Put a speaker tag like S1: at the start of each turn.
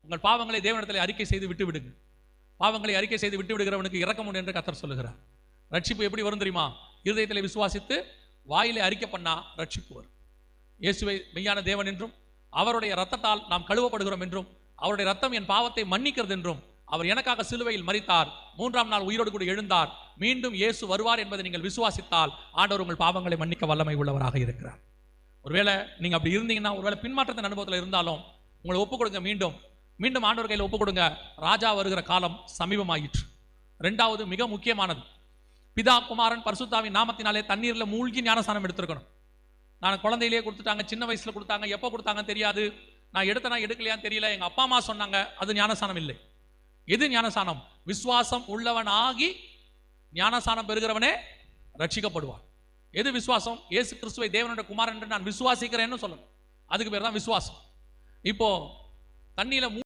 S1: உங்கள் பாவங்களை தேவனிடத்தில் அறிக்கை செய்து விட்டு விடுங்க. பாவங்களை அறிக்கை செய்து விட்டு விடுகிறவனுக்கு இரக்கம் உண்டு என்று கர்த்தர் சொல்லுகிறார். ரட்சிப்பு எப்படி வரும் தெரியுமா? இருதயத்தில் விசுவாசித்து வாயிலே அறிக்கை பண்ணா ரட்சிப்பு வரும். இயேசுவை மெய்யான தேவன் என்றும் அவருடைய இரத்தத்தால் நாம் கழுவப்படுகிறோம் என்றும் அவருடைய இரத்தம் என் பாவத்தை மன்னிக்கிறது என்றும் அவர் எனக்காக சிலுவையில் மரித்தார், 3ஆம் நாள் உயிரோடு கூட எழுந்தார், மீண்டும் இயேசு வருவார் என்பதை நீங்கள் விசுவாசித்தால் ஆண்டவர் உங்கள் பாவங்களை மன்னிக்க வல்லமை உள்ளவராக இருக்கிறார். ஒருவேளை நீங்க அப்படி இருந்தீங்கன்னா, ஒருவேளை பின்மாற்றத்தின் அனுபவத்தில் இருந்தாலும் உங்களை ஒப்புக் கொடுங்க. மீண்டும் மீண்டும் ஆண்டவர் கையில் ஒப்புக் கொடுங்க. ராஜா வருகிற காலம் சமீபமாயிற்று. 2வது மிக முக்கியமானது, பிதா குமாரன் பரிசுத்தாவின் நாமத்தினாலே தண்ணீர்ல மூழ்கி ஞானஸ்நானம் எடுத்திருக்கணும். நான் குழந்தையிலேயே கொடுத்துட்டாங்க, சின்ன வயசுல கொடுத்தாங்க, எப்போ கொடுத்தாங்கன்னு தெரியாது, நான் எடுக்கலையான்னு தெரியல, எங்க அப்பா அம்மா சொன்னாங்க. அது ஞானஸ்நானம் இல்லை. எது ஞானஸ்நானம்? விசுவாசம் உள்ளவன் ஆகி ஞானஸ்நானம் பெறுகிறவனே ரட்சிக்கப்படுவான். எது விசுவாசம்? இயேசு கிறிஸ்துவை தேவனுடைய குமாரன் என்று நான் விசுவாசிக்கிறேன்னு சொல்லணும். அதுக்கு பேர் தான் விசுவாசம். இப்போ தண்ணியில